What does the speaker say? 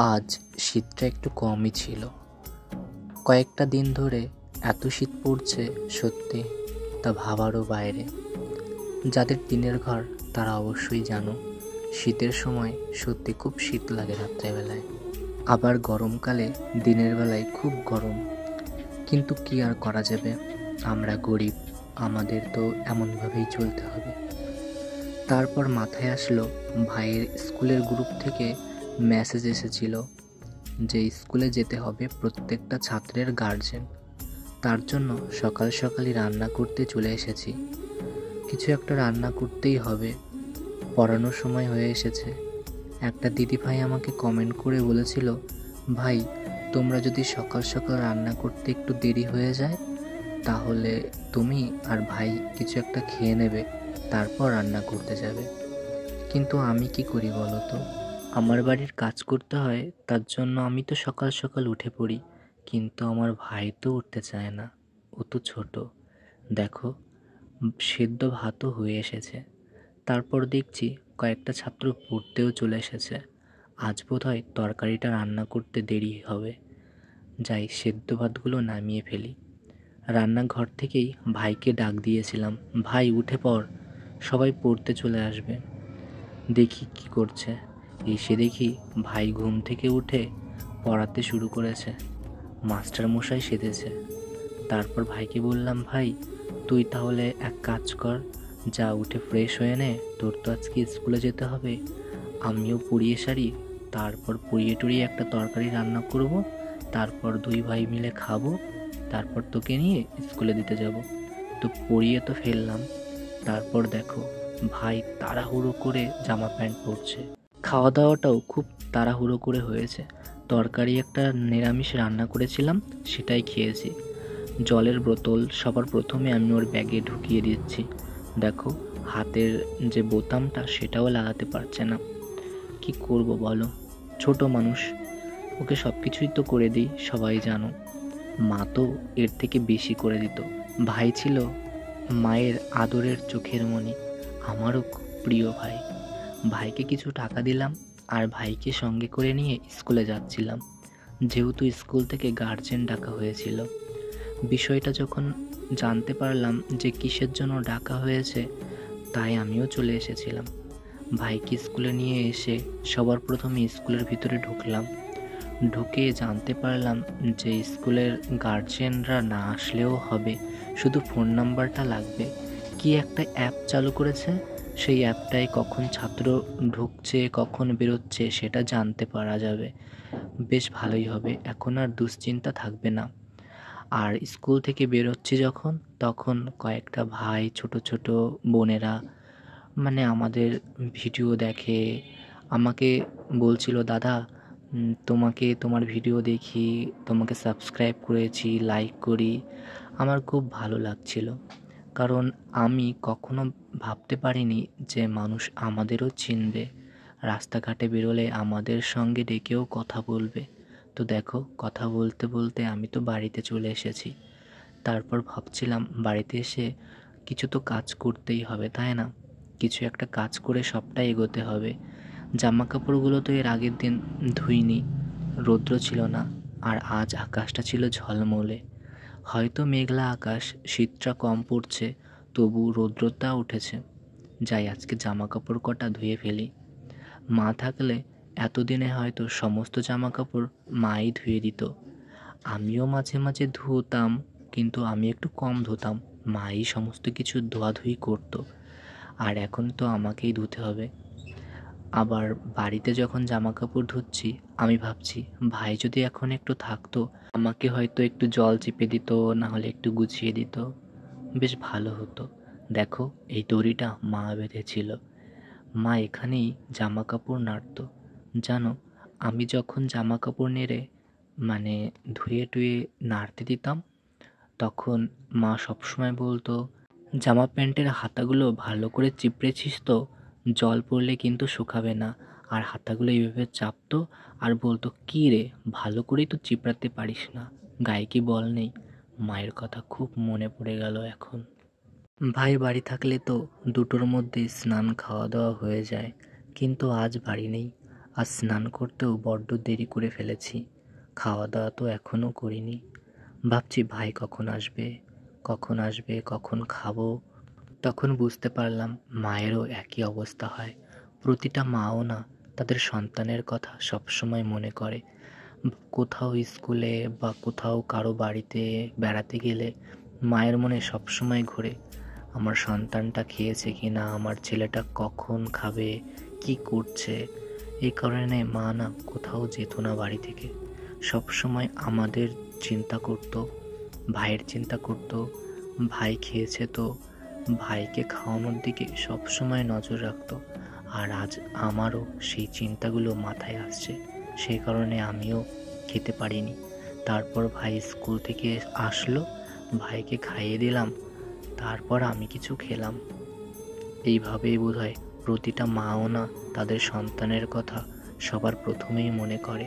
আজ শীতটা একটু কমই ছিল। কয়েকটা দিন ধরে এত শীত পড়ছে, সত্যি তা ভাবারও বাইরে। যাদের টিনের ঘর তারা অবশ্যই জানো, শীতের সময় সত্যি খুব শীত লাগে রাত্রেবেলায়। আবার গরমকালে দিনের বেলায় খুব গরম। কিন্তু কি আর করা যাবে, আমরা গরিব, আমাদের তো এমনভাবেই চলতে হবে। তারপর মাথায় আসলো, ভাইয়ের স্কুলের গ্রুপ থেকে মেসেজ এসেছিল যে স্কুলে যেতে হবে প্রত্যেকটা ছাত্রের গার্জেন। তার জন্য সকাল সকালই রান্না করতে চলে এসেছি। কিছু একটা রান্না করতেই হবে, পড়ানোর সময় হয়ে এসেছে। একটা দিদিভাই আমাকে কমেন্ট করে বলেছিল, ভাই তোমরা যদি সকাল সকাল রান্না করতে একটু দেরি হয়ে যায় তাহলে তুমি আর ভাই কিছু একটা খেয়ে নেবে, তারপর রান্না করতে যাবে। কিন্তু আমি কি করি বলো তো, আমার বাড়ির কাজ করতে হয়, তার জন্য আমি তো সকাল সকাল উঠে পড়ি। কিন্তু আমার ভাই তো উঠতে চায় না, ও তো ছোট। দেখো, সেদ্ধ ভাতও হয়ে এসেছে। তারপর দেখছি কয়েকটা ছাত্র পড়তেও চলে এসেছে। আজ বোধহয় তরকারিটা রান্না করতে দেরি হবে। যাই, সেদ্ধ ভাতগুলো নামিয়ে ফেলি। রান্নাঘর থেকেই ভাইকে ডাক দিয়েছিলাম, ভাই উঠে পড়, সবাই পড়তে চলে আসবে। দেখি কি করছে। এসে দেখি ভাই ঘুম থেকে উঠে পড়াতে শুরু করেছে, মাস্টার মশাই সেজেছে। তারপর ভাইকে বললাম, ভাই তুই তাহলে এক কাজ কর, যা উঠে ফ্রেশ হয়ে নে, তোর তো আজকে স্কুলে যেতে হবে। আমিও পড়িয়ে সারি, তারপর পড়িয়ে টড়িয়ে একটা তরকারি রান্না করব, তারপর দুই ভাই মিলে খাবো, তারপর তোকে নিয়ে স্কুলে দিতে যাব। তো পড়িয়ে তো ফেললাম। তারপর দেখো, ভাই তাড়াহুড়ো করে জামা প্যান্ট পরছে। খাওয়া দাওয়াটাও খুব তাড়াহুড়ো করে হয়েছে। তরকারি একটা নিরামিষ রান্না করেছিলাম, সেটাই খেয়েছি। জলের বোতল সবার প্রথমে আমি ওর ব্যাগে ঢুকিয়ে দিচ্ছি। দেখো, হাতের যে বোতামটা সেটাও লাগাতে পারছে না। কি করব বলো, ছোট মানুষ, ওকে সব কিছুই তো করে দিই, সবাই জানো। মা তো এর থেকে বেশি করে দিত। ভাই ছিল মায়ের আদরের চোখের মণি, আমারও খুব প্রিয় ভাই। ভাইকে কিছু টাকা দিলাম আর ভাইকে সঙ্গে করে নিয়ে স্কুলে যাচ্ছিলাম, যেহেতু স্কুল থেকে গার্জেন ডাকা হয়েছিল। বিষয়টা যখন জানতে পারলাম যে কিসের জন্য ডাকা হয়েছে, তাই আমিও চলে এসেছিলাম। ভাইকে স্কুলে নিয়ে এসে সবার প্রথমে স্কুলের ভিতরে ঢুকলাম। ঢুকে জানতে পারলাম যে স্কুলের গার্জেনরা না আসলেও হবে, শুধু ফোন নাম্বারটা লাগবে। কি একটা অ্যাপ চালু করেছে, সেই অ্যাপটায় কখন ছাত্র ঢুকছে কখন বেরোচ্ছে সেটা জানতে পারা যাবে। বেশ ভালোই হবে, এখন আর দুশ্চিন্তা থাকবে না। আর স্কুল থেকে বেরোচ্ছি যখন, তখন কয়েকটা ভাই, ছোট ছোট বোনেরা মানে আমাদের ভিডিও দেখে, আমাকে বলছিল, দাদা তোমাকে, তোমার ভিডিও দেখি, তোমাকে সাবস্ক্রাইব করেছি, লাইক করি। আমার খুব ভালো লাগছিল, কারণ আমি কখনো ভাবতে পারিনি যে মানুষ আমাদেরও চিনবে, রাস্তাঘাটে বেরোলে আমাদের সঙ্গে ডেকেও কথা বলবে। তো দেখো, কথা বলতে বলতে আমি তো বাড়িতে চলে এসেছি। তারপর ভাবছিলাম বাড়িতে এসে কিছু তো কাজ করতেই হবে, তাই না? কিছু একটা কাজ করে সবটা এগোতে হবে। জামা কাপড়গুলো তো এর আগের দিন ধুইনি, রৌদ্র ছিল না, আর আজ আকাশটা ছিল ঝলমলে। হয়তো মেঘলা আকাশ, শীতটা কম পড়ছে, তবু রৌদ্রটা উঠেছে। যাই, আজকে জামা কাপড় কটা ধুয়ে ফেলি। মা থাকলে এতদিনে হয়তো সমস্ত জামা কাপড় মাই ধুয়ে দিত। আমিও মাঝে মাঝে ধুতাম, কিন্তু আমি একটু কম ধুতাম, মাই সমস্ত কিছু ধোয়াধুয়ি করতো। আর এখন তো আমাকেই ধুতে হবে। আবার বাড়িতে যখন জামা কাপড় ধুচ্ছি, আমি ভাবছি ভাই যদি এখন একটু থাকতো, আমাকে হয়তো একটু জল চিপে দিত, না হলে একটু গুছিয়ে দিত, বেশ ভালো হতো। দেখো, এই দড়িটা মা বেঁধেছিল, মা এখানেই জামা কাপড় নাড়তো। জানো, আমি যখন জামা কাপড় নেড়ে মানে ধুয়ে টুয়ে নাড়তে দিতাম, তখন মা সবসময় বলতো, জামা প্যান্টের হাতাগুলো ভালো করে চিপড়েছিস তো, জল পড়লে কিন্তু শুকাবে না। আর হাতাগুলো এইভাবে চাপতো আর বলতো, কী রে, ভালো করেই তো চিপড়াতে পারিস না, গায়ে কি বল নেই? মায়ের কথা খুব মনে পড়ে গেল এখন। ভাই বাড়ি থাকলে তো দুটোর মধ্যে স্নান খাওয়া দাওয়া হয়ে যায়, কিন্তু আজ বাড়ি নেই। আর স্নান করতেও বড্ড দেরি করে ফেলেছি, খাওয়া দাওয়া তো এখনও করিনি। ভাবছি ভাই কখন আসবে, কখন খাবো। তখন বুঝতে পারলাম মায়েরও একই অবস্থা হয়। প্রতিটা মাও না তাদের সন্তানের কথা সবসময় মনে করে। কোথাও স্কুলে বা কোথাও কারো বাড়িতে বেড়াতে গেলে মায়ের মনে সবসময় ঘোরে আমার সন্তানটা খেয়েছে কি না, আমার ছেলেটা কখন খাবে, কি করছে। এই কারণে মা না কোথাও যেত না বাড়ি থেকে, সবসময় আমাদের চিন্তা করত, ভাইয়ের চিন্তা করত। ভাই খেয়েছে তো, ভাইকে খাওয়ানোর দিকে সবসময় নজর রাখত। আর আজ আমারও সেই চিন্তাগুলো মাথায় আসছে, সেই কারণে আমিও খেতে পারিনি। তারপর ভাই স্কুল থেকে আসলো, ভাইকে খাইয়ে দিলাম, তারপর আমি কিছু খেলাম। এইভাবেই বোধহয় প্রতিটা মাও না তাদের সন্তানের কথা সবার প্রথমেই মনে করে।